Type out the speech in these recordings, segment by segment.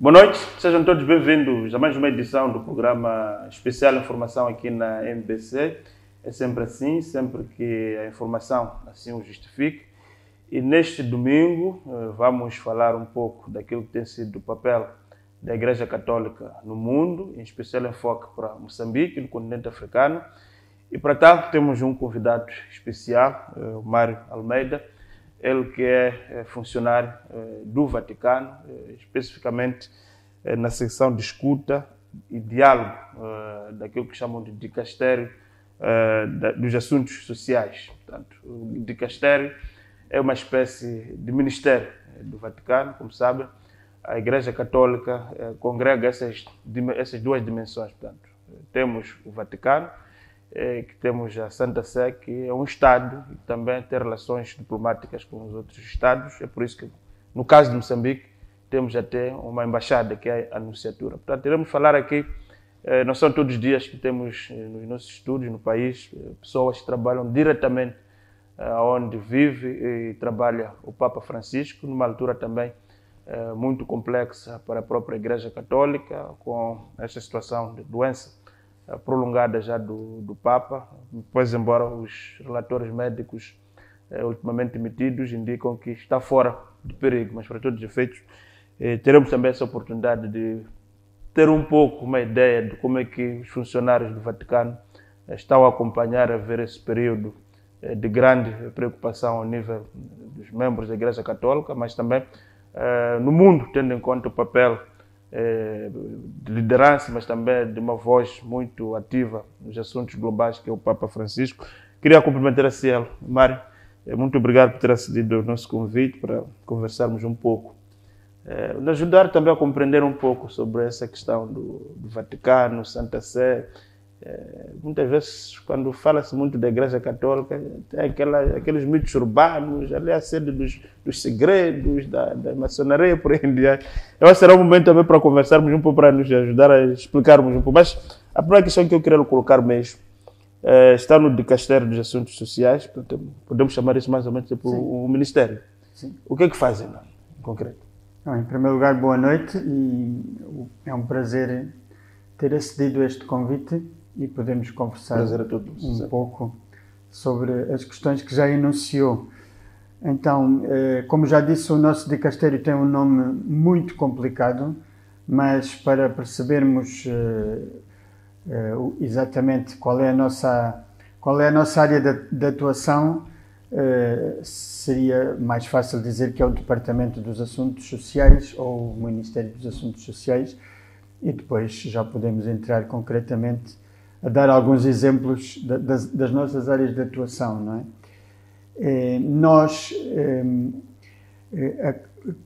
Boa noite, sejam todos bem-vindos a mais uma edição do programa especial Informação aqui na MBC. É sempre assim, sempre que a informação assim o justifique. E neste domingo vamos falar um pouco daquilo que tem sido o papel da Igreja Católica no mundo, em especial enfoque para Moçambique, no continente africano. E para tal temos um convidado especial, o Mário Almeida, ele que é funcionário do Vaticano, especificamente na secção de escuta e diálogo daquilo que chamam de dicastério dos assuntos sociais. Portanto, o dicastério é uma espécie de ministério do Vaticano, como sabem. A Igreja Católica congrega essas duas dimensões. Portanto, temos o Vaticano, que temos a Santa Sé, que é um Estado e também tem relações diplomáticas com os outros Estados. É por isso que, no caso de Moçambique, temos até uma embaixada, que é a Anunciatura. Portanto, iremos falar aqui, não são todos os dias que temos nos nossos estúdios no país pessoas que trabalham diretamente onde vive e trabalha o Papa Francisco, numa altura também muito complexa para a própria Igreja Católica, com esta situação de doença prolongada já do Papa, pois embora os relatórios médicos ultimamente emitidos indicam que está fora de perigo, mas para todos os efeitos teremos também essa oportunidade de ter um pouco uma ideia de como é que os funcionários do Vaticano estão a acompanhar, a ver esse período de grande preocupação ao nível dos membros da Igreja Católica, mas também no mundo, tendo em conta o papel de liderança, mas também de uma voz muito ativa nos assuntos globais, que é o Papa Francisco. Queria cumprimentar a ele, Mário. Muito obrigado por ter acedido ao nosso convite para conversarmos um pouco, nos ajudar também a compreender um pouco sobre essa questão do Vaticano, Santa Sé. Muitas vezes, quando fala-se muito da Igreja Católica, tem aqueles mitos urbanos, ali a sede dos segredos, da maçonaria, por aí em diante. Eu acho que será um momento também para conversarmos um pouco, para nos ajudar a explicarmos um pouco. Mas a primeira questão que eu queria colocar mesmo está no dicastério dos assuntos sociais, portanto, podemos chamar isso mais ou menos tipo o Ministério. Sim. O que é que fazem, em concreto? Em primeiro lugar, boa noite, e é um prazer ter acedido a este convite e podemos conversar um pouco sobre as questões que já enunciou. Então, como já disse, o nosso dicastério tem um nome muito complicado, mas para percebermos exatamente qual é a nossa área de atuação, seria mais fácil dizer que é o Departamento dos Assuntos Sociais ou o Ministério dos Assuntos Sociais, e depois já podemos entrar concretamente a dar alguns exemplos das nossas áreas de atuação, não é? Nós,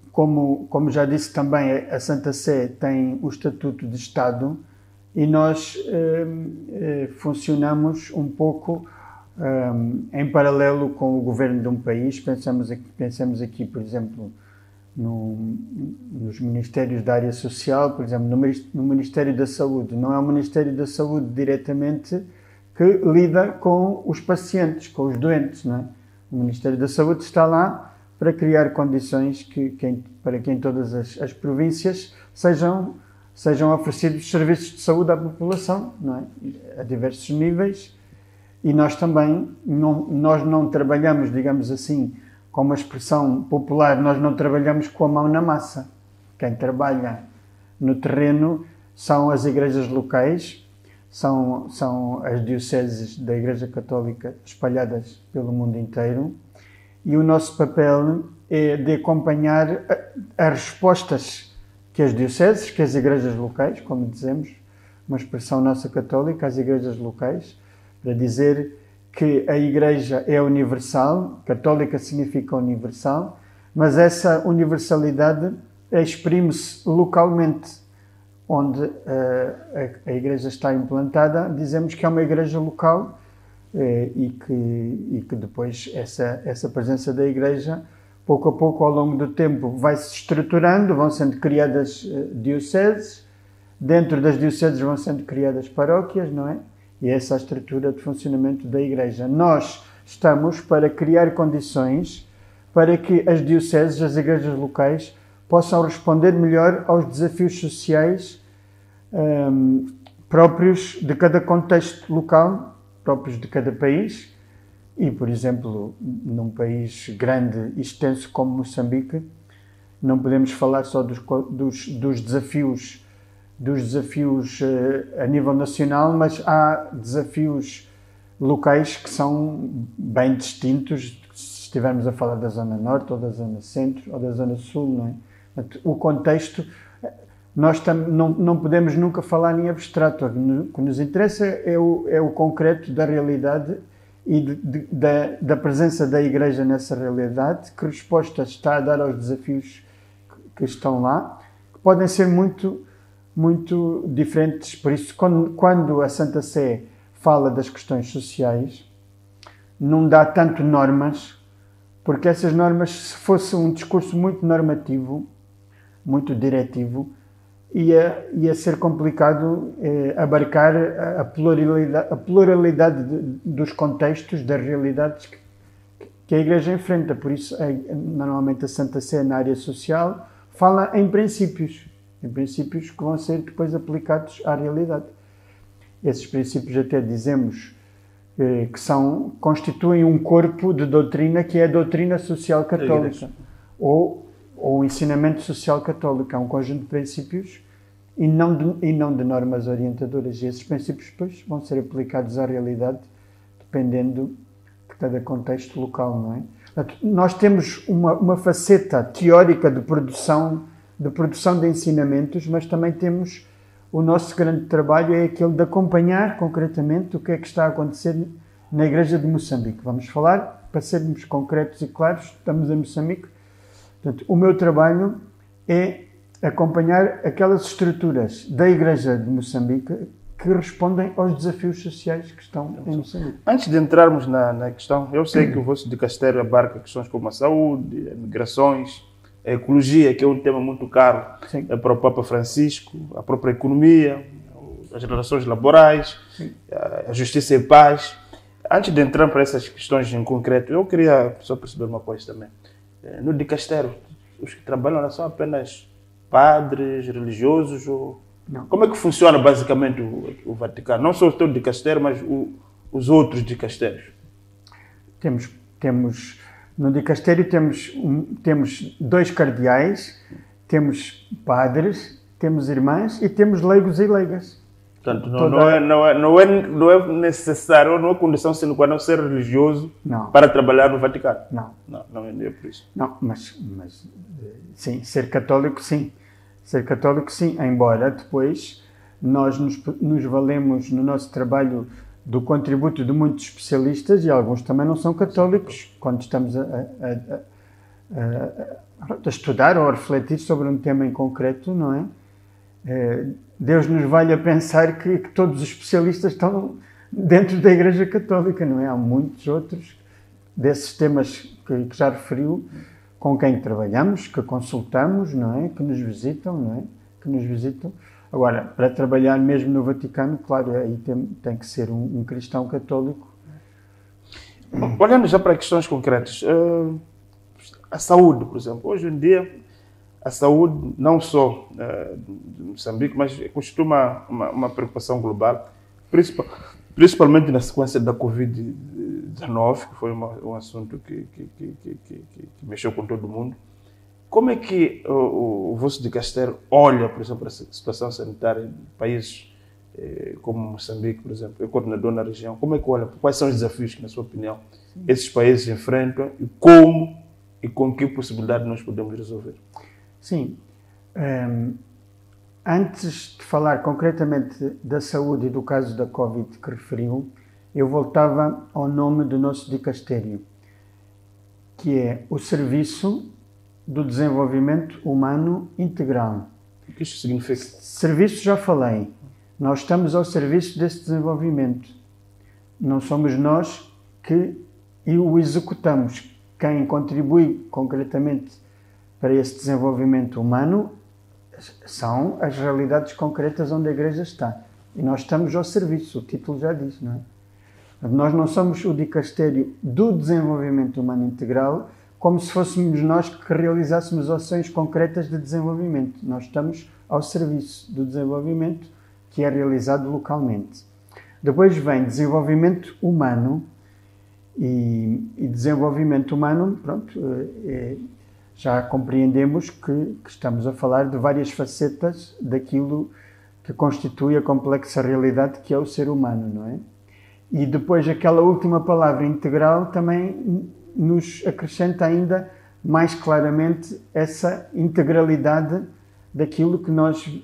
como já disse também, a Santa Sé tem o Estatuto de Estado e nós funcionamos um pouco em paralelo com o governo de um país. Pensamos aqui, por exemplo, nos ministérios da área social, por exemplo, no Ministério da Saúde. Não é o Ministério da Saúde diretamente que lida com os pacientes, com os doentes, não é? O Ministério da Saúde está lá para criar condições para que em todas as províncias sejam oferecidos serviços de saúde à população, não é? A diversos níveis. E nós também, nós não trabalhamos, digamos assim, com uma expressão popular, nós não trabalhamos com a mão na massa. Quem trabalha no terreno são as igrejas locais, são as dioceses da Igreja Católica espalhadas pelo mundo inteiro, e o nosso papel é de acompanhar as respostas que as dioceses, que as igrejas locais, como dizemos, uma expressão nossa católica, as igrejas locais, para dizer que a Igreja é universal, católica significa universal, mas essa universalidade exprime-se localmente. Onde a Igreja está implantada, dizemos que é uma Igreja local e que depois essa presença da Igreja, pouco a pouco, ao longo do tempo, vai se estruturando, vão sendo criadas dioceses, dentro das dioceses vão sendo criadas paróquias, não é? E essa é a estrutura de funcionamento da Igreja. Nós estamos para criar condições para que as dioceses, as igrejas locais, possam responder melhor aos desafios sociais próprios de cada contexto local, próprios de cada país. E, por exemplo, num país grande e extenso como Moçambique, não podemos falar só dos desafios a nível nacional, mas há desafios locais que são bem distintos, se estivermos a falar da Zona Norte, ou da Zona Centro, ou da Zona Sul, não é? O contexto, nós não podemos nunca falar em abstrato. O que nos interessa é o concreto da realidade e da presença da Igreja nessa realidade, que resposta está a dar aos desafios que estão lá, que podem ser muito, muito diferentes. Por isso, quando a Santa Sé fala das questões sociais, não dá tanto normas, porque essas normas, se fosse um discurso muito normativo, muito diretivo, ia ser complicado abarcar a pluralidade dos contextos, das realidades que a Igreja enfrenta. Por isso, normalmente a Santa Sé, na área social, fala em princípios que vão ser depois aplicados à realidade. Esses princípios, até dizemos que constituem um corpo de doutrina, que é a doutrina social católica, ou o ensinamento social católico. É um conjunto de princípios e não de normas orientadoras. E esses princípios depois vão ser aplicados à realidade, dependendo de cada contexto local, não é? Portanto, nós temos uma faceta teórica de produção de ensinamentos, mas também temos o nosso grande trabalho é aquele de acompanhar concretamente o que é que está a acontecer na Igreja de Moçambique. Vamos falar, para sermos concretos e claros, estamos em Moçambique. Portanto, o meu trabalho é acompanhar aquelas estruturas da Igreja de Moçambique que respondem aos desafios sociais que estão em Moçambique. Antes de entrarmos na questão, eu sei que o vosso dicastério abarca questões como a saúde, migrações, a ecologia, que é um tema muito caro para o Papa Francisco, a própria economia, as relações laborais, a justiça e paz. Antes de entrar para essas questões em concreto, eu queria só perceber uma coisa também. No dicastério, os que trabalham lá são apenas padres, religiosos? Ou... Não. Como é que funciona basicamente o Vaticano? Não só o teu dicastério, mas os outros dicastérios. No dicastério temos 2 cardeais, temos padres, temos irmãs e temos leigos e leigas. Portanto, não é necessário, não é condição sine qua non ser religioso para trabalhar no Vaticano. Não é por isso. Não, mas sim, ser católico sim. Ser católico sim, embora depois nós nos valemos no nosso trabalho do contributo de muitos especialistas, e alguns também não são católicos, quando estamos a estudar ou a refletir sobre um tema em concreto, não é? Deus nos valha a pensar que todos os especialistas estão dentro da Igreja Católica, não é? Há muitos outros desses temas que já referiu, com quem trabalhamos, que consultamos, não é? Que nos visitam, não é? Que nos visitam. Agora, para trabalhar mesmo no Vaticano, claro, aí tem que ser um cristão católico. Olhando já para questões concretas, a saúde, por exemplo. Hoje em dia, a saúde, não só de Moçambique, mas costuma uma preocupação global, principalmente na sequência da Covid-19, que foi um assunto que mexeu com todo mundo. Como é que o vosso dicastério olha, por exemplo, para a situação sanitária em países como Moçambique, por exemplo, é coordenador na região? Como é que olha? Quais são os desafios que, na sua opinião, esses países enfrentam e como e com que possibilidade nós podemos resolver? Sim. Antes de falar concretamente da saúde e do caso da Covid que referiu, eu voltava ao nome do nosso dicastério, que é o Serviço do Desenvolvimento Humano Integral. O que isso significa? Serviço, já falei. Nós estamos ao serviço desse desenvolvimento. Não somos nós que o executamos. Quem contribui concretamente para esse desenvolvimento humano são as realidades concretas onde a Igreja está. E nós estamos ao serviço, o título já diz, não é? Nós não somos o dicastério do desenvolvimento humano integral, como se fôssemos nós que realizássemos ações concretas de desenvolvimento. Nós estamos ao serviço do desenvolvimento que é realizado localmente. Depois vem desenvolvimento humano e desenvolvimento humano, pronto, já compreendemos que estamos a falar de várias facetas daquilo que constitui a complexa realidade que é o ser humano, não é? E depois aquela última palavra integral também nos acrescenta ainda mais claramente essa integralidade daquilo que nós,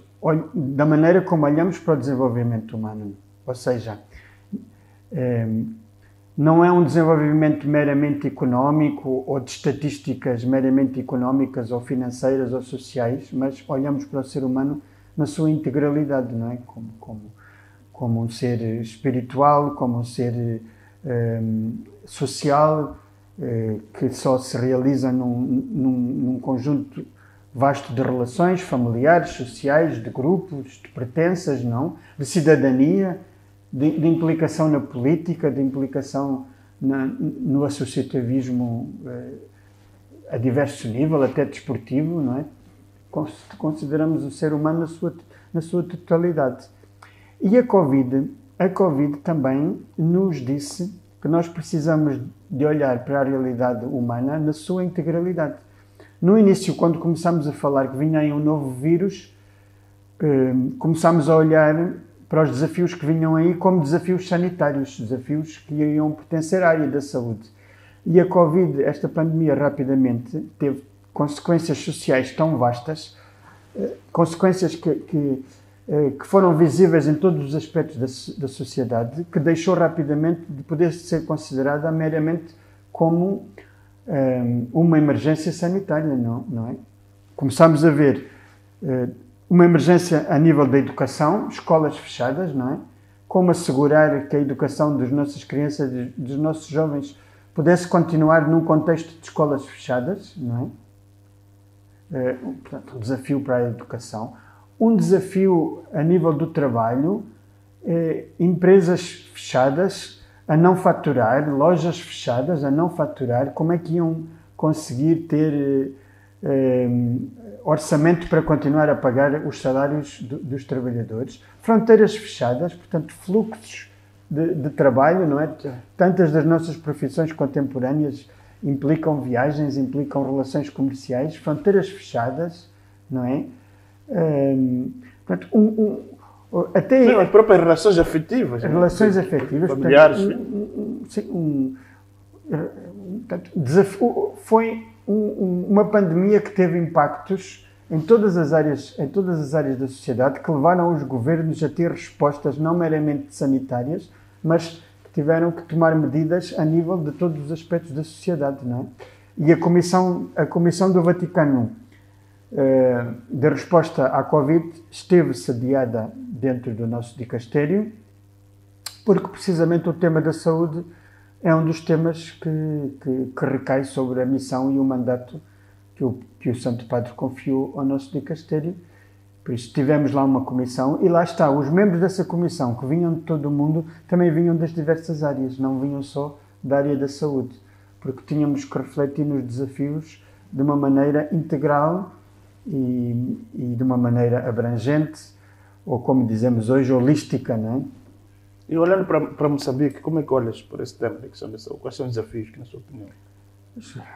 da maneira como olhamos para o desenvolvimento humano. Ou seja, não é um desenvolvimento meramente económico ou de estatísticas meramente económicas ou financeiras ou sociais, mas olhamos para o ser humano na sua integralidade, não é? Como um ser espiritual, como um ser social, que só se realiza num conjunto vasto de relações familiares, sociais, de grupos, de pertenças, não? De cidadania, de implicação na política, de implicação no associativismo a diverso nível, até desportivo, não é? Consideramos o ser humano na sua totalidade. E a Covid também nos disse que nós precisamos de olhar para a realidade humana na sua integralidade. No início, quando começámos a falar que vinha aí um novo vírus, começámos a olhar para os desafios que vinham aí como desafios sanitários, desafios que iriam pertencer à área da saúde. E a Covid, esta pandemia, rapidamente teve consequências sociais tão vastas, consequências que foram visíveis em todos os aspectos da sociedade, que deixou rapidamente de poder ser considerada meramente como uma emergência sanitária, não é? Começámos a ver uma emergência a nível da educação, escolas fechadas, não é? Como assegurar que a educação das nossas crianças, dos nossos jovens, pudesse continuar num contexto de escolas fechadas, não é? Portanto, um desafio para a educação. Um desafio a nível do trabalho, empresas fechadas a não faturar, lojas fechadas a não faturar, como é que iam conseguir ter orçamento para continuar a pagar os salários dos trabalhadores? Fronteiras fechadas, portanto, fluxos de trabalho, não é? Tantas das nossas profissões contemporâneas implicam viagens, implicam relações comerciais, fronteiras fechadas, não é? Portanto, até as próprias relações afetivas. Relações afetivas. Familiares. Portanto, foi uma pandemia que teve impactos em todas as áreas da sociedade, que levaram os governos a ter respostas não meramente sanitárias, mas que tiveram que tomar medidas a nível de todos os aspectos da sociedade, não é? E a Comissão do Vaticano de resposta à Covid esteve sediada dentro do nosso dicastério, porque precisamente o tema da saúde é um dos temas que recai sobre a missão e o mandato que o Santo Padre confiou ao nosso dicastério. Por isso tivemos lá uma comissão e lá está, os membros dessa comissão, que vinham de todo o mundo, também vinham das diversas áreas, não vinham só da área da saúde, porque tínhamos que refletir nos desafios de uma maneira integral e de uma maneira abrangente, ou como dizemos hoje, holística, não é? E olhando para Moçambique, como é que olhas por esse tema da questão da saúde? Quais são os desafios que, na sua opinião?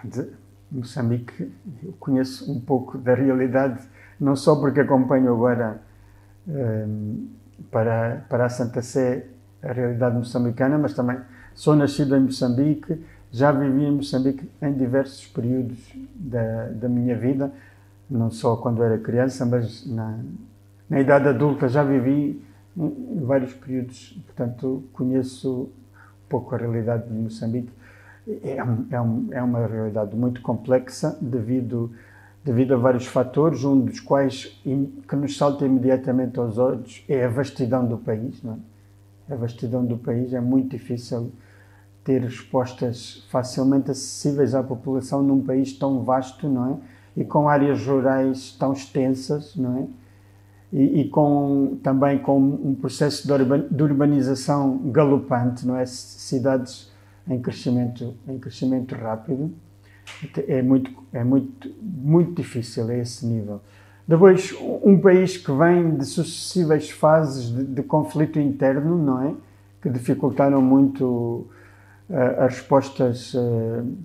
De Moçambique, eu conheço um pouco da realidade, não só porque acompanho agora para a Santa Sé a realidade moçambicana, mas também sou nascido em Moçambique, já vivi em Moçambique em diversos períodos da minha vida, não só quando era criança, mas na idade adulta já vivi em vários períodos, portanto conheço um pouco a realidade de Moçambique. É uma realidade muito complexa devido a vários fatores, um dos quais que nos salta imediatamente aos olhos é a vastidão do país, não é? A vastidão do país, é muito difícil ter respostas facilmente acessíveis à população num país tão vasto, não é? E com áreas rurais tão extensas, não é? E também com um processo de urbanização galopante, não é? Cidades em crescimento rápido. muito difícil a esse nível. Depois, um país que vem de sucessivas fases de conflito interno, não é? Que dificultaram muito as respostas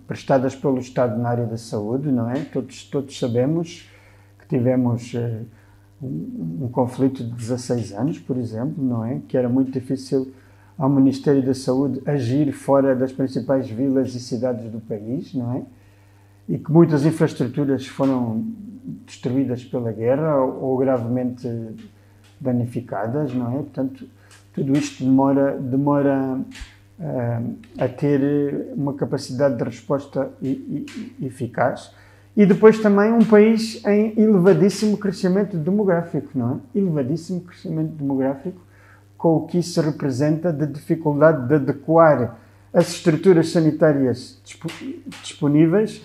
prestadas pelo Estado na área da saúde, não é? Todos sabemos que tivemos um conflito de 16 anos, por exemplo, não é? Que era muito difícil ao Ministério da Saúde agir fora das principais vilas e cidades do país, não é? E que muitas infraestruturas foram destruídas pela guerra ou gravemente danificadas, não é? Portanto, tudo isto demora a ter uma capacidade de resposta eficaz. E depois também um país em elevadíssimo crescimento demográfico, não é? Elevadíssimo crescimento demográfico, com o que isso representa de dificuldade de adequar as estruturas sanitárias disponíveis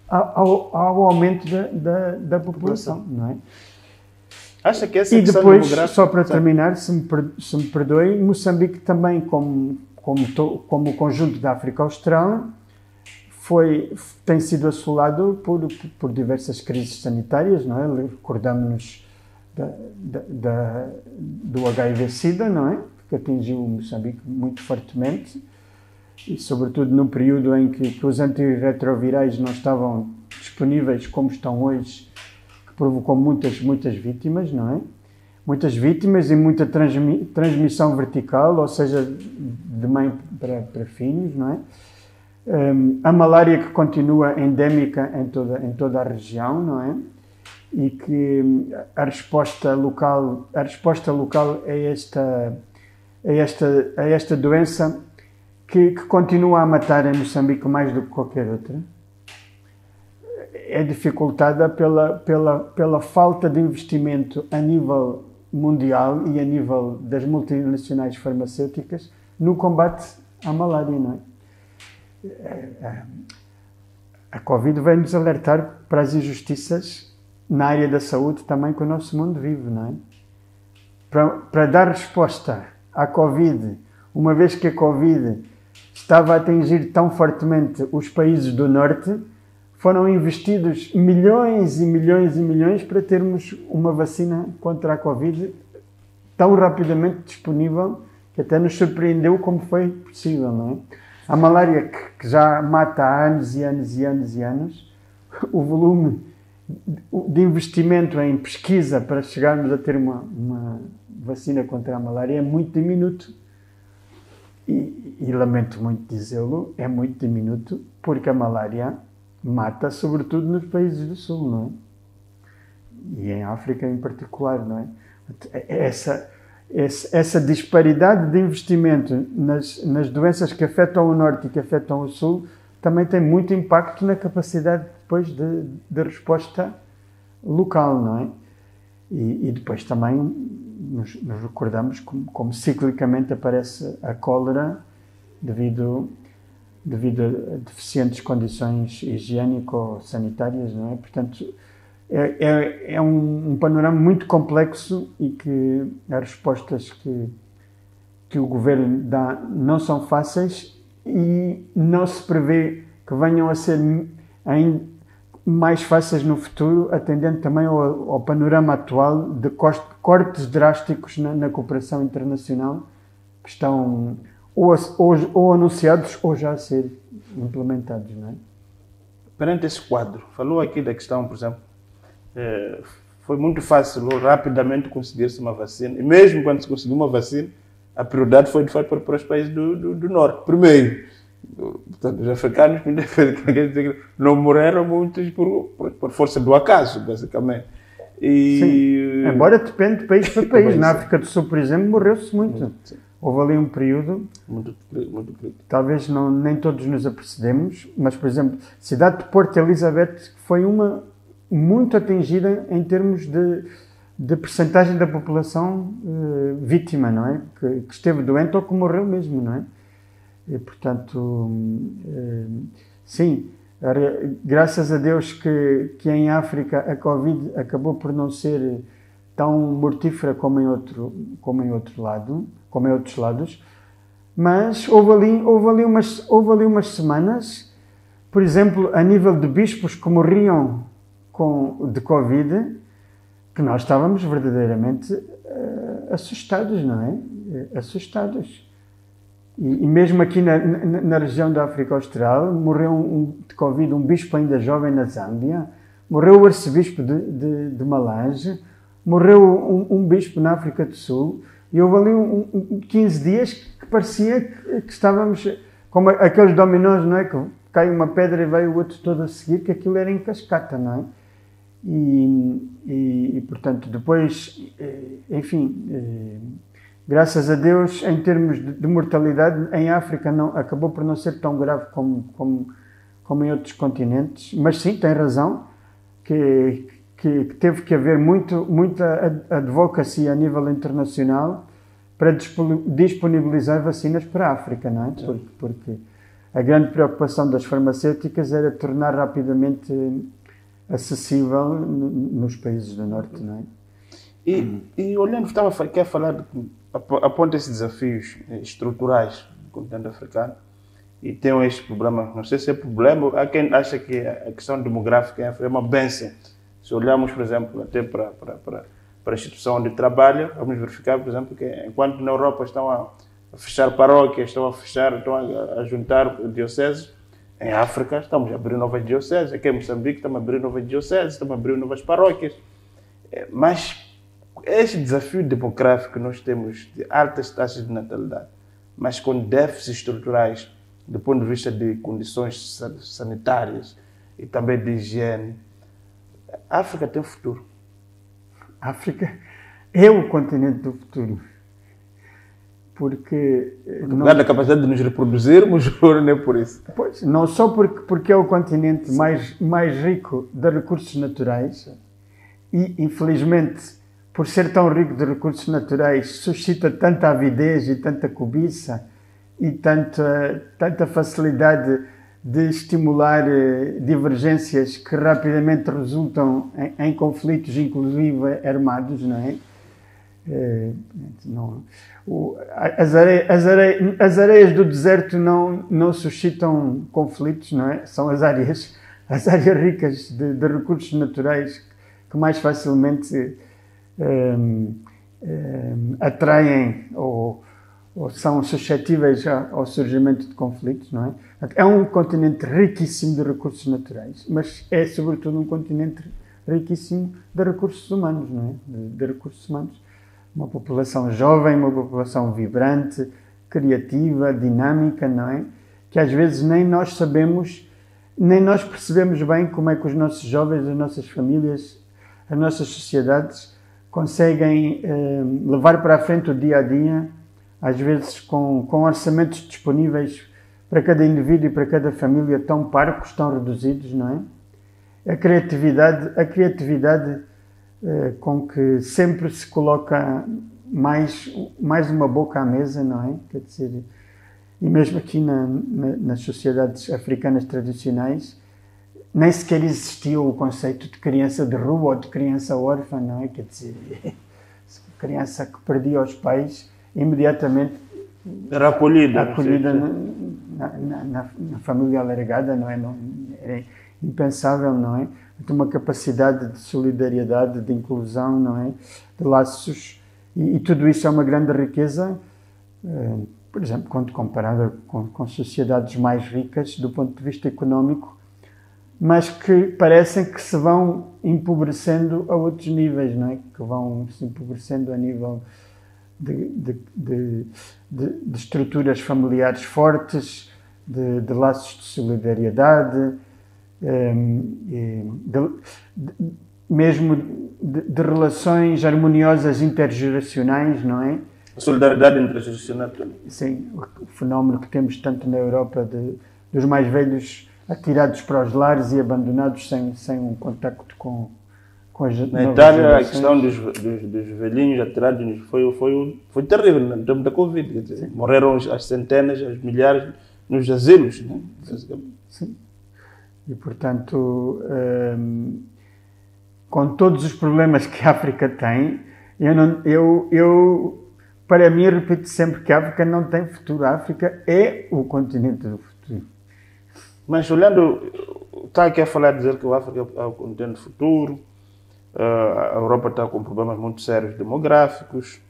ao aumento da população, não é? Acha que essa e questão depois, demográfica... só para terminar, se me perdoe, Moçambique também, como o conjunto da África Austral, tem sido assolado por diversas crises sanitárias, não é? Recordamos-nos do HIV-Sida, não é? Que atingiu Moçambique muito fortemente, e sobretudo no período em que os antirretrovirais não estavam disponíveis como estão hoje, que provocou muitas vítimas, não é? Muitas vítimas e muita transmissão vertical, ou seja, de mãe para filhos, não é? A malária que continua endémica em toda a região, não é? E que a resposta local a esta doença que continua a matar em Moçambique mais do que qualquer outra, é dificultada pela falta de investimento a nível mundial e a nível das multinacionais farmacêuticas no combate à malária, não é? A Covid veio-nos alertar para as injustiças na área da saúde também que o nosso mundo vive, não é? Para dar resposta à Covid, uma vez que a Covid estava a atingir tão fortemente os países do Norte, foram investidos milhões e milhões e milhões para termos uma vacina contra a Covid tão rapidamente disponível que até nos surpreendeu como foi possível, não é? A malária que já mata há anos e anos e anos e anos, o volume de investimento em pesquisa para chegarmos a ter uma vacina contra a malária é muito diminuto. E lamento muito dizê-lo, é muito diminuto, porque a malária mata sobretudo nos países do Sul, não é? E em África em particular, não é? Essa disparidade de investimento nas doenças que afetam o Norte e que afetam o Sul também tem muito impacto na capacidade depois de resposta local, não é? E depois também nos recordamos como ciclicamente aparece a cólera devido a deficientes condições higiênico-sanitárias, não é? Portanto, é um panorama muito complexo e que as respostas que o governo dá não são fáceis e não se prevê que venham a ser ainda mais fáceis no futuro, atendendo também ao panorama atual de cortes drásticos na cooperação internacional que estão ou anunciados ou já a ser implementados, não é? Perante esse quadro, falou aqui da questão, por exemplo, foi muito fácil ou rapidamente conseguir-se uma vacina, e mesmo quando se conseguiu uma vacina, a prioridade foi de fato para os países do Norte. Primeiro, portanto, os africanos não morreram muitos por força do acaso, basicamente. Sim, embora depende de país para país. Na África do Sul, por exemplo, morreu-se muito. Sim. Houve ali um período, muito crítico. Talvez nem todos nos apercebemos, mas, por exemplo, a cidade de Porto Elizabeth foi uma muito atingida em termos de percentagem da população vítima, não é? Que esteve doente ou que morreu mesmo, não é? E, portanto, sim, graças a Deus que em África a Covid acabou por não ser tão mortífera como em outros lados, mas houve ali umas semanas por exemplo, a nível de bispos que morriam de Covid, que nós estávamos verdadeiramente assustados, não é? Assustados. E mesmo aqui na região da África Austral, morreu de Covid um bispo ainda jovem na Zâmbia, morreu o arcebispo de Malange, morreu um bispo na África do Sul, e houve ali 15 dias que parecia que estávamos como aqueles dominós, não é? Que cai uma pedra e vai o outro todo a seguir, que aquilo era em cascata, não é? E portanto, depois, enfim, graças a Deus, em termos de mortalidade, em África acabou por não ser tão grave como em outros continentes. Mas sim, tem razão, que teve que haver muita advocacy a nível internacional para disponibilizar vacinas para a África, não é? Porque a grande preocupação das farmacêuticas era tornar rapidamente acessível nos países do Norte, não é? E olhando, quer falar, aponta esses desafios estruturais do continente africano e tem este problema, não sei se é problema, há quem acha que a questão demográfica é uma bênção. Se olharmos, por exemplo, até para a instituição onde trabalha, vamos verificar, por exemplo, que enquanto na Europa estão a fechar paróquias, estão a juntar dioceses, em África estamos a abrir novas dioceses, aqui em Moçambique estamos a abrir novas dioceses, estamos a abrir novas paróquias. Mas este desafio demográfico que nós temos de altas taxas de natalidade, mas com déficits estruturais do ponto de vista de condições sanitárias e também de higiene, a África tem futuro. A África é o continente do futuro. Porque lugar da capacidade de nos reproduzirmos, ou nem por isso? Pois, não só porque é o continente mais rico de recursos naturais e, infelizmente, por ser tão rico de recursos naturais, suscita tanta avidez e tanta cobiça e tanta facilidade de estimular divergências que rapidamente resultam em conflitos, inclusive armados, não é? As areias do deserto não suscitam conflitos, não é? São as áreas ricas de recursos naturais que mais facilmente atraem ou são suscetíveis ao surgimento de conflitos, não é? É um continente riquíssimo de recursos naturais, mas é sobretudo um continente riquíssimo de recursos humanos, não é? De recursos humanos. Uma população jovem, uma população vibrante, criativa, dinâmica, não é? Que às vezes nem nós sabemos, nem nós percebemos bem como é que os nossos jovens, as nossas famílias, as nossas sociedades conseguem levar para a frente o dia a dia, às vezes com orçamentos disponíveis para cada indivíduo e para cada família tão parcos, tão reduzidos, não é? A criatividade com que sempre se coloca mais uma boca à mesa, não é? Quer dizer, e mesmo aqui nas sociedades africanas tradicionais, nem sequer existia o conceito de criança de rua ou de criança órfã, não é? Quer dizer, criança que perdia os pais, imediatamente era acolhida na família alargada, não é? Não, era impensável, não é? Tem uma capacidade de solidariedade, de inclusão, não é? De laços, e tudo isso é uma grande riqueza, por exemplo, quando comparada com sociedades mais ricas do ponto de vista económico, mas que parecem que se vão empobrecendo a outros níveis, não é? Que vão se empobrecendo a nível de estruturas familiares fortes, de laços de solidariedade, mesmo de relações harmoniosas intergeracionais, não é? A solidariedade intergeracional. Sim, o fenómeno que temos tanto na Europa dos mais velhos atirados para os lares e abandonados sem um contacto com as novas Na Itália, gerações. a questão dos velhinhos atirados foi terrível no tempo da Covid. Quer dizer, morreram as centenas, as milhares nos asilos. Né? Sim. E, portanto, com todos os problemas que a África tem, eu para mim, repito sempre que a África não tem futuro. A África é o continente do futuro. Mas olhando, está aqui a falar, dizer que a África é um continente futuro, a Europa está com problemas muito sérios demográficos,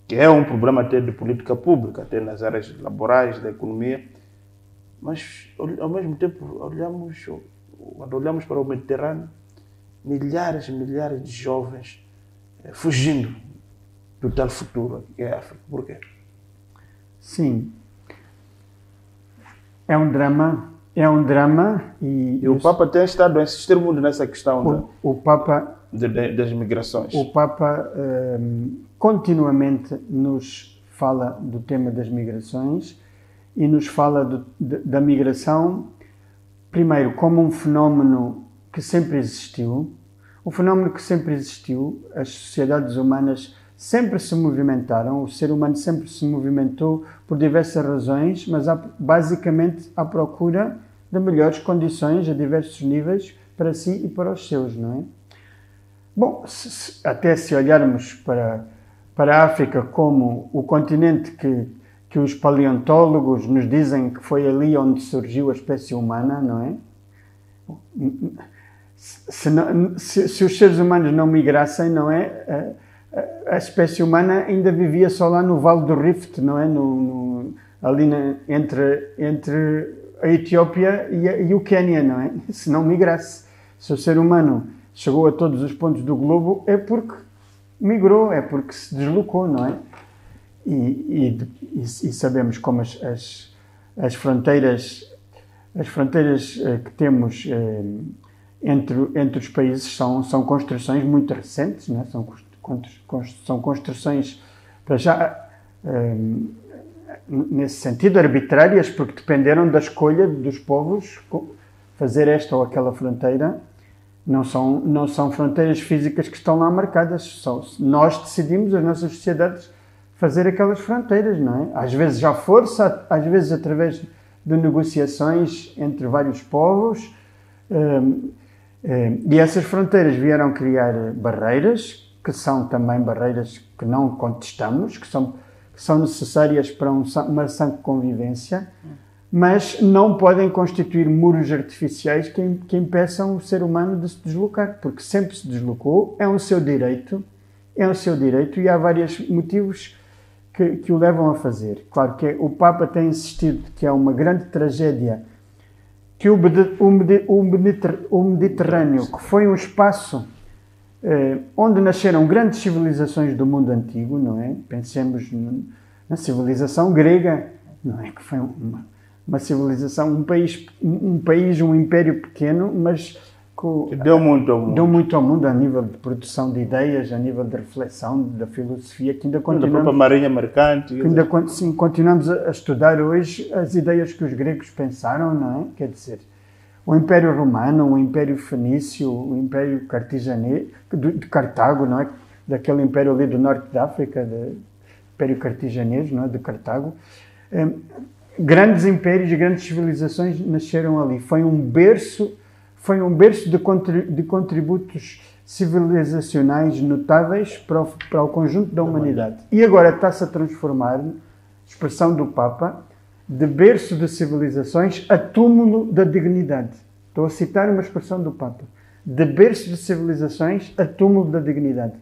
que é um problema até de política pública, até nas áreas laborais, da economia. Mas, ao mesmo tempo, quando olhamos para o Mediterrâneo, milhares e milhares de jovens fugindo do tal futuro que é a África. Por quê? Sim. É um drama e o Papa tem estado a insistir muito nessa questão das migrações. O Papa continuamente nos fala do tema das migrações e nos fala da migração, primeiro, como um fenómeno que sempre existiu. Um fenómeno que sempre existiu, as sociedades humanas sempre se movimentaram, o ser humano sempre se movimentou por diversas razões, mas basicamente à procura de melhores condições a diversos níveis para si e para os seus, não é? Bom, até se olharmos para a África como o continente que os paleontólogos nos dizem que foi ali onde surgiu a espécie humana, não é? Se os seres humanos não migrassem, não é? A espécie humana ainda vivia só lá no Vale do Rift, não é? Ali entre a Etiópia e o Quênia, não é? Se não migrasse. Se o ser humano chegou a todos os pontos do globo, é porque migrou, é porque se deslocou, não é? E sabemos como as fronteiras que temos entre os países são construções muito recentes, não é? São construções, para já, nesse sentido, arbitrárias, porque dependeram da escolha dos povos fazer esta ou aquela fronteira. Não são fronteiras físicas que estão lá marcadas. Nós decidimos, as nossas sociedades, fazer aquelas fronteiras, não é? Às vezes à força, às vezes através de negociações entre vários povos. E essas fronteiras vieram criar barreiras, que são também barreiras que não contestamos, que são necessárias para uma sã convivência, mas não podem constituir muros artificiais que impeçam o ser humano de se deslocar, porque sempre se deslocou, é um seu direito e há vários motivos que o levam a fazer. Claro que o Papa tem insistido que é uma grande tragédia que o Mediterrâneo, que foi um espaço onde nasceram grandes civilizações do mundo antigo, não é? Pensemos na civilização grega, não é? Que foi uma civilização, um império pequeno, mas que deu muito ao mundo. Deu muito ao mundo a nível de produção de ideias, a nível de reflexão, da filosofia, que ainda continuamos... Da própria marinha mercante. Sim, continuamos a estudar hoje as ideias que os gregos pensaram, não é? Quer dizer, o Império Romano, o Império Fenício, o Império Cartaginês, de Cartago, não é? Daquele império ali do norte da África, do Império Cartaginês, não é? De Cartago. Grandes impérios e grandes civilizações nasceram ali. Foi um berço de contributos civilizacionais notáveis para o conjunto da humanidade. E agora está-se a transformar, expressão do Papa, de berço de civilizações a túmulo da dignidade. Estou a citar uma expressão do Papa. De berço de civilizações a túmulo da dignidade.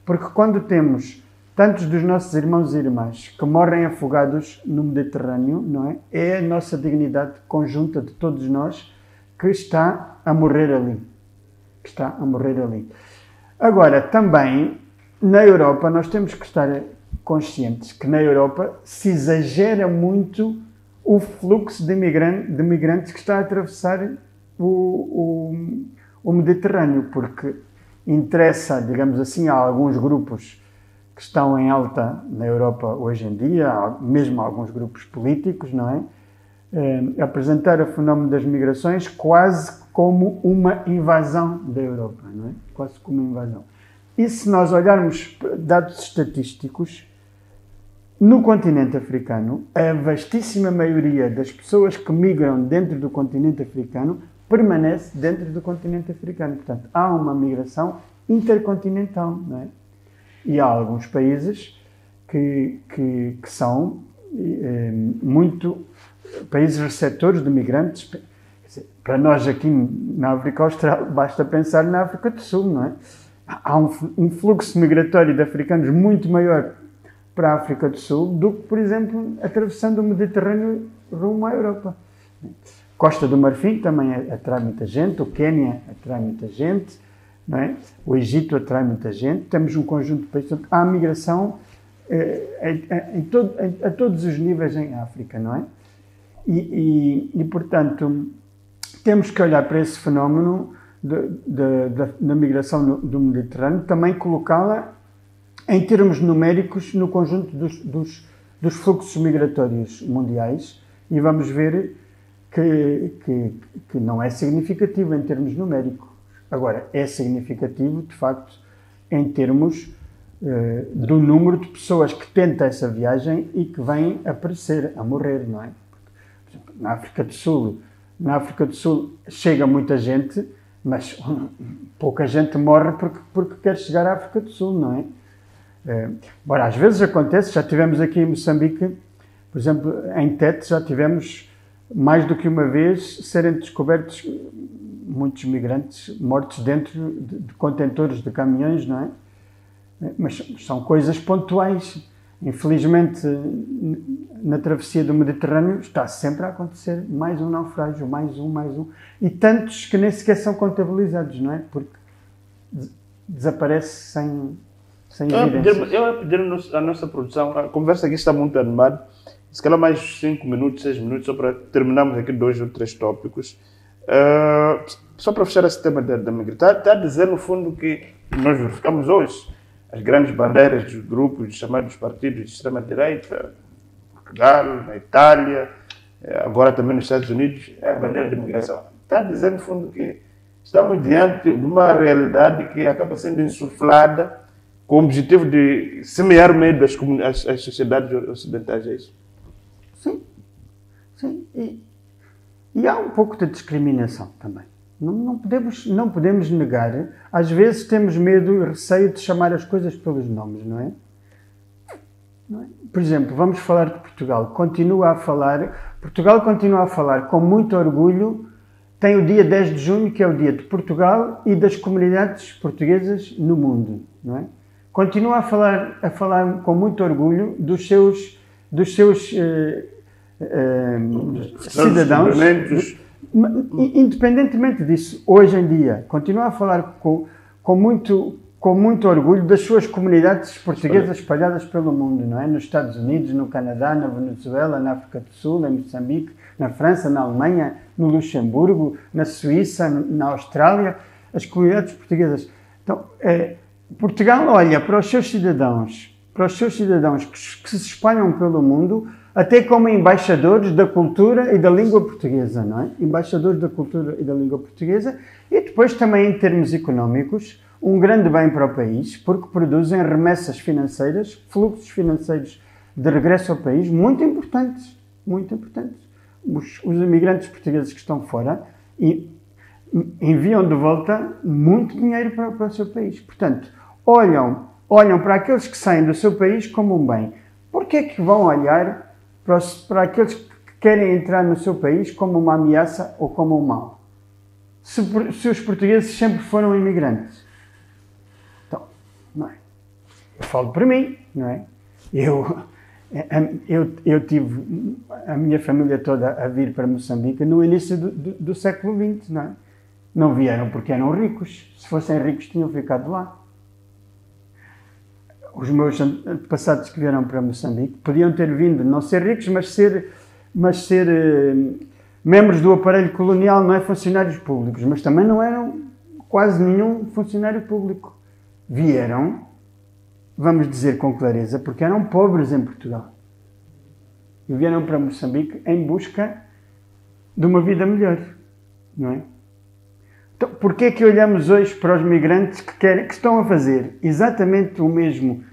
Porque quando temos tantos dos nossos irmãos e irmãs que morrem afogados no Mediterrâneo, não é? É a nossa dignidade conjunta de todos nós que está a morrer ali. Agora, também, na Europa, nós temos que estar conscientes que na Europa se exagera muito o fluxo de migrantes que está a atravessar o Mediterrâneo, porque interessa, digamos assim, a alguns grupos que estão em alta na Europa hoje em dia, mesmo alguns grupos políticos, não é? Apresentar o fenómeno das migrações quase como uma invasão da Europa, não é? Quase como uma invasão. E se nós olharmos dados estatísticos, no continente africano, a vastíssima maioria das pessoas que migram dentro do continente africano permanece dentro do continente africano. Portanto, há uma migração intercontinental, não é? E há alguns países que são muito países receptores de migrantes. Quer dizer, para nós aqui na África Austral, basta pensar na África do Sul, não é? Há um fluxo migratório de africanos muito maior para a África do Sul do que, por exemplo, atravessando o Mediterrâneo rumo à Europa. Costa do Marfim também atrai muita gente, o Quénia atrai muita gente, não é? O Egito atrai muita gente, temos um conjunto de países. Há migração a todos os níveis em África, não é? E portanto, temos que olhar para esse fenómeno da migração do Mediterrâneo, também colocá-la em termos numéricos no conjunto dos fluxos migratórios mundiais, e vamos ver que não é significativo em termos numéricos. Agora, é significativo, de facto, em termos do número de pessoas que tentam essa viagem e que vêm a perecer, a morrer, não é? Porque, por exemplo, na África do Sul chega muita gente, mas pouca gente morre porque quer chegar à África do Sul, não é? Ora, às vezes acontece, já tivemos aqui em Moçambique, por exemplo, em Tete, já tivemos mais do que uma vez serem descobertos muitos migrantes mortos dentro de contentores de caminhões, não é? Mas são coisas pontuais. Infelizmente, na travessia do Mediterrâneo está sempre a acontecer mais um naufrágio, mais um. E tantos que nem sequer são contabilizados, não é? Porque desaparece sem evidências. Eu ia pedir à nossa produção, a conversa aqui está muito animada, se calhar mais 5 minutos, 6 minutos, só para terminarmos aqui 2 ou 3 tópicos. Só para fechar esse tema da migração, está a dizer no fundo que nós verificamos hoje as grandes bandeiras dos grupos chamados partidos de extrema-direita, Portugal, na Itália, agora também nos Estados Unidos, é a bandeira de migração. Está a dizer no fundo que estamos diante de uma realidade que acaba sendo insuflada com o objetivo de semear medo às sociedades ocidentais, é isso? Sim. E há um pouco de discriminação também. Não podemos negar. Às vezes temos medo e receio de chamar as coisas pelos nomes, não é? Por exemplo, vamos falar de Portugal. Portugal continua a falar com muito orgulho. Tem o dia 10 de junho, que é o dia de Portugal e das comunidades portuguesas no mundo, não é? Continua a falar com muito orgulho dos seus cidadãos. Independentemente disso, hoje em dia, continua a falar com muito orgulho das suas comunidades portuguesas espalhadas pelo mundo, não é? Nos Estados Unidos, no Canadá, na Venezuela, na África do Sul, em Moçambique, na França, na Alemanha, no Luxemburgo, na Suíça, na Austrália, as comunidades portuguesas. Então, Portugal olha para os seus cidadãos que se espalham pelo mundo, até como embaixadores da cultura e da língua portuguesa, não é? Embaixadores da cultura e da língua portuguesa, e depois também em termos económicos, um grande bem para o país, porque produzem remessas financeiras, fluxos financeiros de regresso ao país, muito importantes. Os imigrantes portugueses que estão fora enviam de volta muito dinheiro para o seu país. Portanto, olham para aqueles que saem do seu país como um bem. Por que é que vão olhar para aqueles que querem entrar no seu país como uma ameaça ou como um mal? Se os portugueses sempre foram imigrantes. Então, não é? Eu falo por mim, não é? Eu tive a minha família toda a vir para Moçambique no início do século XX, não é? Não vieram porque eram ricos. Se fossem ricos, tinham ficado lá. Os meus antepassados que vieram para Moçambique podiam ter vindo, não ser ricos, mas ser membros do aparelho colonial, não é funcionários públicos, mas também não eram quase nenhum funcionário público. Vieram, vamos dizer com clareza, porque eram pobres em Portugal. E vieram para Moçambique em busca de uma vida melhor, não é? Então, porquê é que olhamos hoje para os migrantes que estão a fazer exatamente o mesmo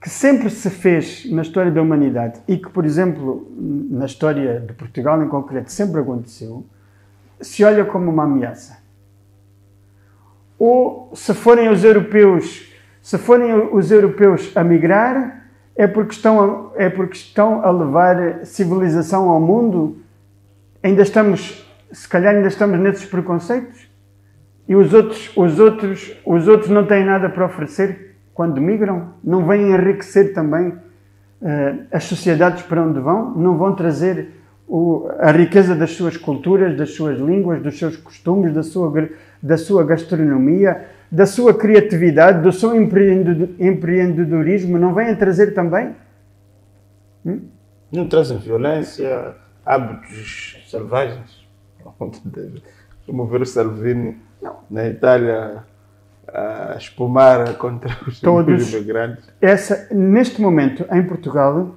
que sempre se fez na história da humanidade e que, por exemplo, na história de Portugal em concreto, sempre aconteceu, se olha como uma ameaça? Ou se forem os europeus a migrar, é porque estão a levar civilização ao mundo? Ainda estamos se calhar ainda estamos nesses preconceitos e os outros não têm nada para oferecer quando migram, não vêm enriquecer também as sociedades para onde vão, não vão trazer a riqueza das suas culturas, das suas línguas, dos seus costumes, da sua gastronomia, da sua criatividade, do seu empreendedorismo, não vêm trazer também? Não trazem violência, hábitos selvagens. Vamos ver o Salvini na Itália a espumar contra os imigrantes. Neste momento em Portugal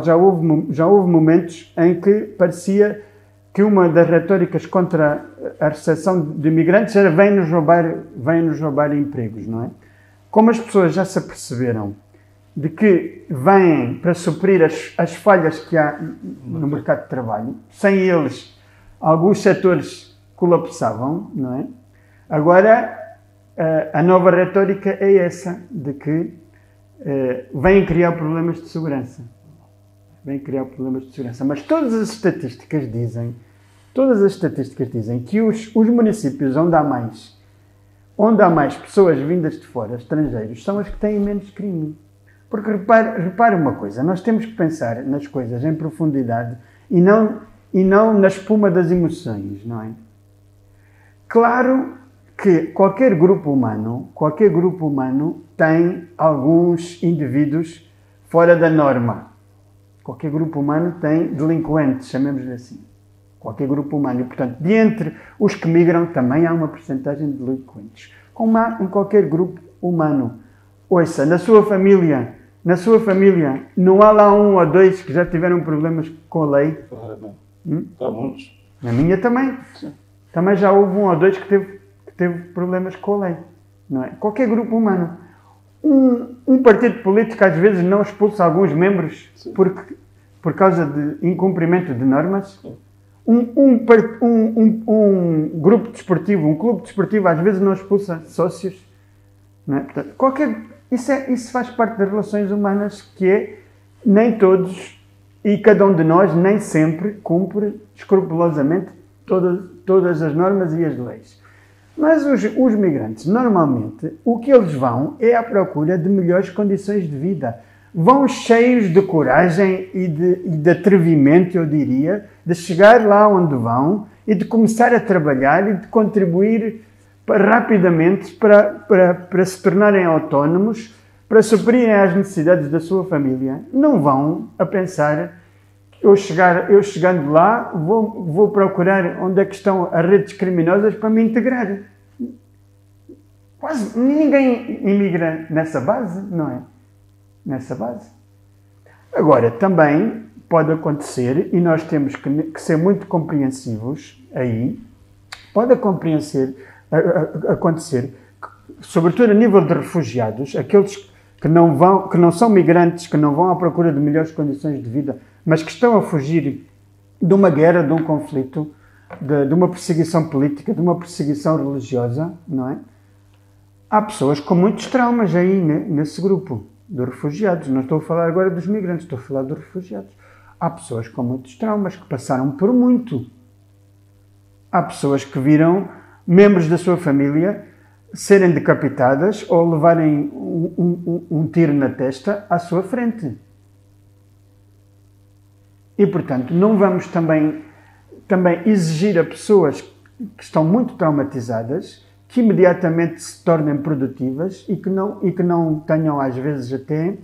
já houve momentos em que parecia que uma das retóricas contra a recepção de imigrantes era vem-nos roubar empregos, não é? Como as pessoas já se aperceberam de que vêm para suprir as falhas que há no mercado de trabalho, sem eles alguns setores colapsavam, não é? Agora a nova retórica é essa, de que vêm criar problemas de segurança. Mas todas as estatísticas dizem que os municípios onde há mais pessoas vindas de fora, estrangeiros, são as que têm menos crime. Porque repare uma coisa, nós temos que pensar nas coisas em profundidade e não na espuma das emoções, não é? Claro que qualquer grupo humano tem alguns indivíduos fora da norma. Qualquer grupo humano tem delinquentes, chamemos-lhe assim. Qualquer grupo humano. E, portanto, de entre os que migram também há uma percentagem de delinquentes. Como há em qualquer grupo humano. Ouça, na sua família não há lá um ou dois que já tiveram problemas com a lei? Claro, não. Há muitos. Na minha também. Também já houve um ou dois que teve problemas com a lei. Não é? Qualquer grupo humano. Um partido político às vezes não expulsa alguns membros por causa de incumprimento de normas. Um grupo desportivo, um clube desportivo às vezes não expulsa sócios. Não é? Portanto, isso faz parte das relações humanas, que é nem todos e cada um de nós nem sempre cumpre escrupulosamente todas as normas e as leis. Mas os migrantes, normalmente, o que eles vão é à procura de melhores condições de vida. Vão cheios de coragem e de atrevimento, eu diria, de chegar lá onde vão e de começar a trabalhar e de contribuir rapidamente para se tornarem autónomos, para suprirem as necessidades da sua família. Não vão a pensar, eu chegando lá, vou procurar onde é que estão as redes criminosas para me integrar. Quase ninguém imigra nessa base, não é? Nessa base. Agora, também pode acontecer, e nós temos que ser muito compreensivos aí, pode acontecer, sobretudo a nível de refugiados, aqueles que não são migrantes, que não vão à procura de melhores condições de vida, mas que estão a fugir de uma guerra, de um conflito, de uma perseguição política, de uma perseguição religiosa, não é? Há pessoas com muitos traumas aí nesse grupo de refugiados. Não estou a falar agora dos migrantes, estou a falar dos refugiados. Há pessoas com muitos traumas que passaram por muito. Há pessoas que viram membros da sua família serem decapitadas ou levarem um tiro na testa à sua frente. E, portanto, não vamos também exigir a pessoas que estão muito traumatizadas que imediatamente se tornem produtivas e que não tenham, às vezes, até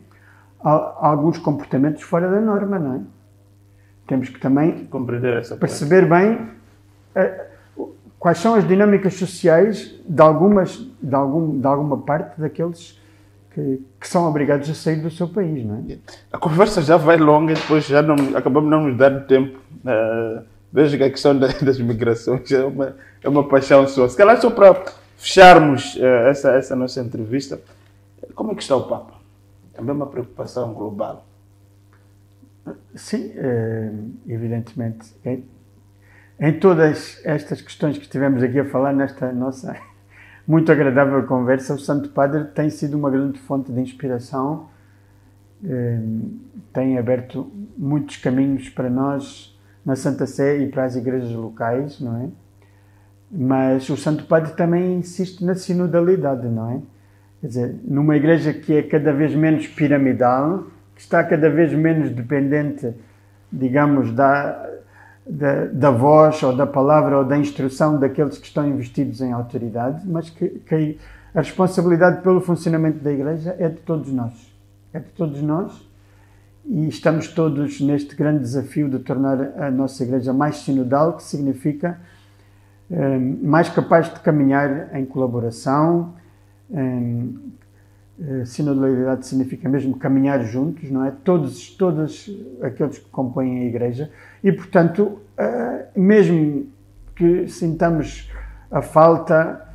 alguns comportamentos fora da norma, não é? Temos que também perceber bem quais são as dinâmicas sociais de alguma parte daqueles que são obrigados a sair do seu país, não é? A conversa já vai longa e depois acabamos não nos dando tempo. Vejo que a questão das migrações é uma paixão sua. Se calhar só para fecharmos essa nossa entrevista, como é que está o Papa? Também uma preocupação global. Sim, evidentemente. Em todas estas questões que estivemos aqui a falar nesta nossa muito agradável conversa, o Santo Padre tem sido uma grande fonte de inspiração, tem aberto muitos caminhos para nós na Santa Sé e para as igrejas locais, não é? Mas o Santo Padre também insiste na sinodalidade, não é? Quer dizer, numa igreja que é cada vez menos piramidal, que está cada vez menos dependente, digamos, da voz ou da palavra ou da instrução daqueles que estão investidos em autoridade, mas que a responsabilidade pelo funcionamento da igreja é de todos nós. É de todos nós e estamos todos neste grande desafio de tornar a nossa igreja mais sinodal, que significa mais capaz de caminhar em colaboração. Sinodalidade significa mesmo caminhar juntos, não é? Todos aqueles que compõem a igreja e, portanto, mesmo que sintamos a falta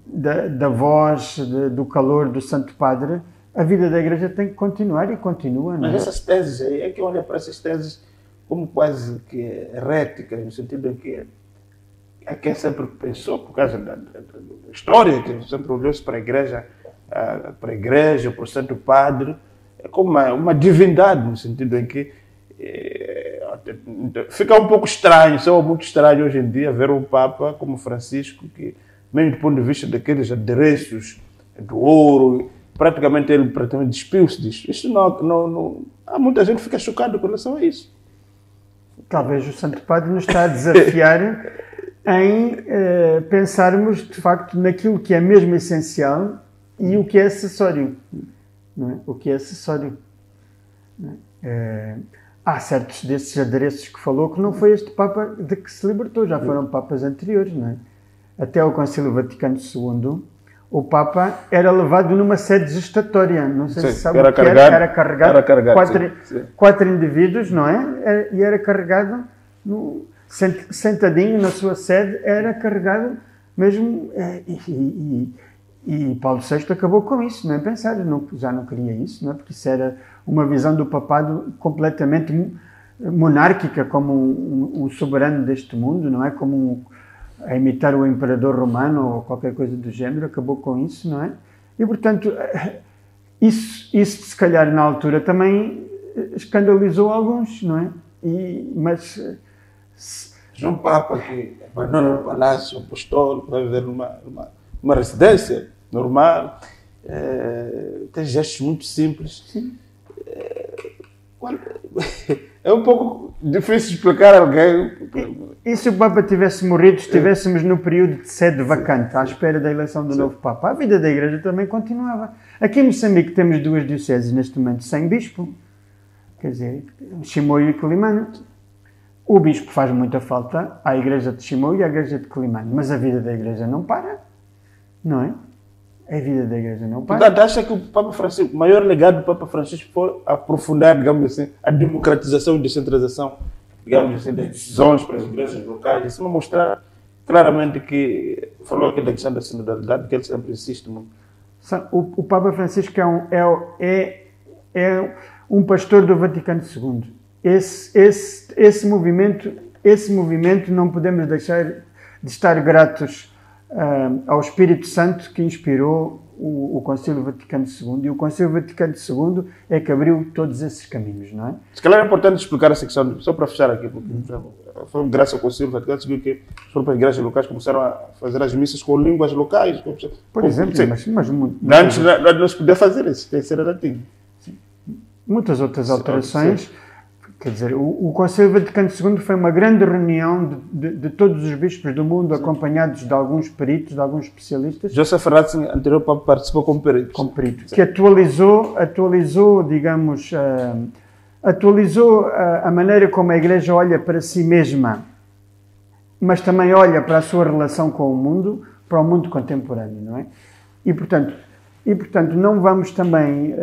da voz, do calor do Santo Padre, a vida da igreja tem que continuar e continua, não é? Mas essas teses aí, é que olha para essas teses como quase que heréticas, no sentido em que quem sempre pensou, por causa da história, que sempre olhou-se para a igreja, para o Santo Padre, é como uma divindade, no sentido em que fica um pouco estranho, só muito estranho hoje em dia ver um Papa como Francisco, que, mesmo do ponto de vista daqueles adereços do ouro, praticamente ele despiu-se disso. Isso não, há muita gente que fica chocada com relação a isso. Talvez o Santo Padre nos está a desafiar em pensarmos, de facto, naquilo que é mesmo essencial e o que é acessório. Não é? O que é acessório. Não é? Há certos desses adereços que falou que não foi este Papa de que se libertou, já foram Papas anteriores. Não é? Até ao Concílio Vaticano II, o Papa era levado numa sede gestatória. Não sei se sabe o que era. Era carregado. Quatro indivíduos, não é? E era carregado sentadinho na sua sede, era carregado mesmo, e Paulo VI acabou com isso, não é pensar, já não queria isso, não é? Porque isso era uma visão do papado completamente monárquica, como um soberano deste mundo, não é? Como a imitar o imperador romano ou qualquer coisa do género, acabou com isso, não é? E, portanto, isso se calhar na altura também escandalizou alguns, não é? Mas um Papa que abandona o palácio apostólico, vai viver numa residência normal, tem gestos muito simples. Sim. É um pouco difícil explicar a alguém. E se o Papa tivesse morrido, estivéssemos no período de sede vacante, à espera da eleição do novo Papa, a vida da Igreja também continuava. Aqui em Moçambique temos duas dioceses neste momento sem bispo, quer dizer, Chimoio e Quelimane. O bispo faz muita falta à igreja de Chimoio e à igreja de Quelimane, mas a vida da igreja não para, não é? A vida da igreja não para. Portanto, acha que o Papa Francisco, o maior legado do Papa Francisco foi aprofundar, digamos assim, a democratização e descentralização, digamos assim, das decisões para as igrejas locais, assim, mostrar claramente que, falou aqui da questão da sinodalidade, que ele sempre insiste muito. O Papa Francisco é um pastor do Vaticano II. Esse movimento não podemos deixar de estar gratos ao Espírito Santo que inspirou o Concílio Vaticano II, e o Concílio Vaticano II é que abriu todos esses caminhos, não é? Se calhar é importante explicar essa questão, só para fechar aqui, porque foi graças ao Concílio Vaticano II que as próprias igrejas locais começaram a fazer as missas com línguas locais. Por exemplo, mas antes não se podia fazer isso, tem que ser latim. Muitas outras alterações. Quer dizer, o Concílio Vaticano II foi uma grande reunião de todos os bispos do mundo, acompanhados de alguns peritos, de alguns especialistas. Joseph Ratzinger, anterior Papa, participou como perito. Como perito, que atualizou, digamos, atualizou a maneira como a Igreja olha para si mesma, mas também olha para a sua relação com o mundo, para o mundo contemporâneo, não é? E, portanto não vamos também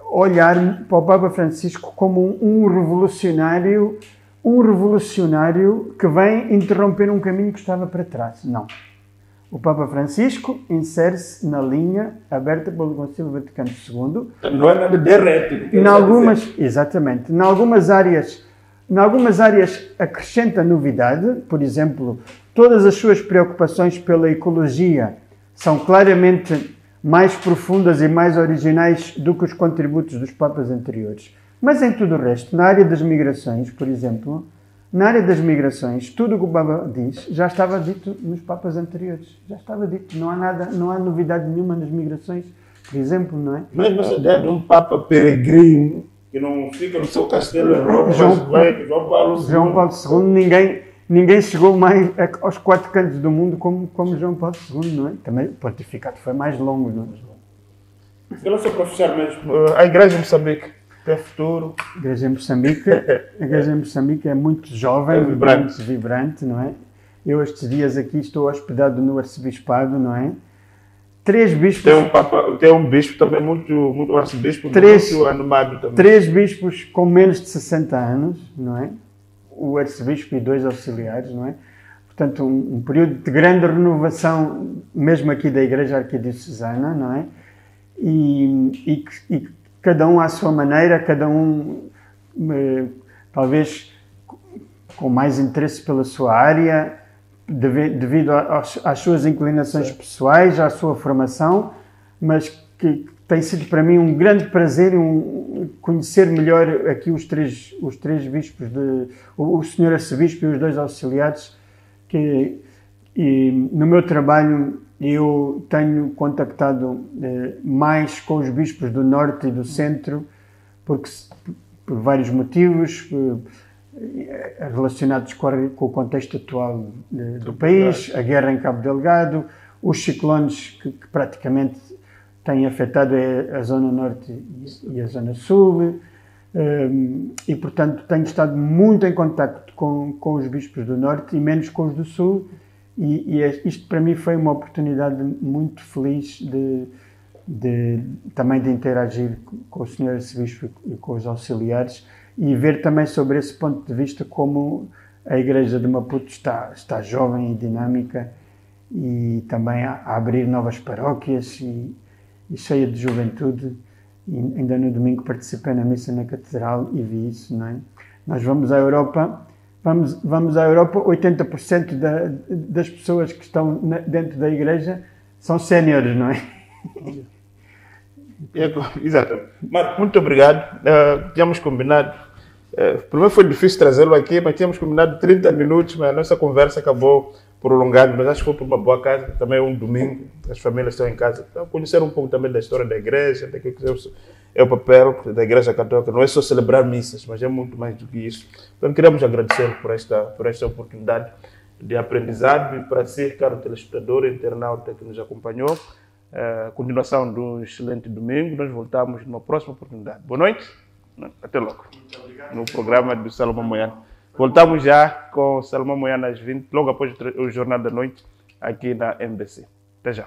olhar para o Papa Francisco como um revolucionário que vem interromper um caminho que estava para trás. Não. O Papa Francisco insere-se na linha aberta pelo Concílio Vaticano II. Não é nada de herético. Exatamente. Em algumas áreas acrescenta novidade. Por exemplo, todas as suas preocupações pela ecologia são claramente mais profundas e mais originais do que os contributos dos papas anteriores. Mas em tudo o resto, na área das migrações, por exemplo, na área das migrações, tudo o que o Papa diz já estava dito nos Papas anteriores. Já estava dito. Não há nada, não há novidade nenhuma nas migrações, por exemplo, não é? Mas a ideia de um Papa peregrino que não fica no seu castelo em Roma, João Paulo II, ninguém chegou mais aos 4 cantos do mundo como João Paulo II, não é? Também o pontificado foi mais longo, não é? Eu não sou professor mesmo. A Igreja de Moçambique tem futuro. A Igreja em Moçambique é muito jovem, muito vibrante, não é? Eu estes dias aqui estou hospedado no arcebispado, não é? 3 bispos... Tem um bispo também, muito arcebispo, muito animado também. 3 bispos com menos de 60 anos, não é? O arcebispo e 2 auxiliares, não é? Portanto, um período de grande renovação, mesmo aqui da Igreja Arquidiocesana, não é? E cada um à sua maneira, cada um talvez com mais interesse pela sua área, devido às suas inclinações pessoais, à sua formação, mas que tem sido para mim um grande prazer conhecer melhor aqui os três bispos, o senhor arcebispo e os 2 auxiliares, e no meu trabalho eu tenho contactado mais com os bispos do Norte e do Centro, por vários motivos, relacionados com o contexto atual do país, a guerra em Cabo Delgado, os ciclones que praticamente têm afetado a Zona Norte e a Zona Sul, e portanto tenho estado muito em contacto com os bispos do Norte e menos com os do Sul, e isto para mim foi uma oportunidade muito feliz também de interagir com o Sr. Arcebispo e com os auxiliares, e ver também sobre esse ponto de vista como a Igreja de Maputo está jovem e dinâmica, e também a abrir novas paróquias e cheia de juventude. E ainda no domingo participei na missa na Catedral e vi isso, não é? Nós vamos à Europa, 80% das pessoas que estão dentro da Igreja são séniores, não é? Exatamente. Marco, muito obrigado. Tínhamos combinado, primeiro foi difícil trazê-lo aqui, mas tínhamos combinado 30 minutos, mas a nossa conversa acabou prolongada, mas acho que foi por uma boa casa. Também é um domingo, as famílias estão em casa. Então, conhecer um pouco também da história da Igreja, daquilo que é o papel da Igreja Católica. Não é só celebrar missas, mas é muito mais do que isso. Então, queremos agradecer por esta oportunidade de aprendizado, e para si, caro telespectador e internauta que nos acompanhou, continuação do excelente domingo. Nós voltamos numa próxima oportunidade. Boa noite, até logo. No programa do Salomão Moiano. Voltamos já com o Salomão Moiano às 20, logo após o Jornal da Noite, aqui na MBC. Até já.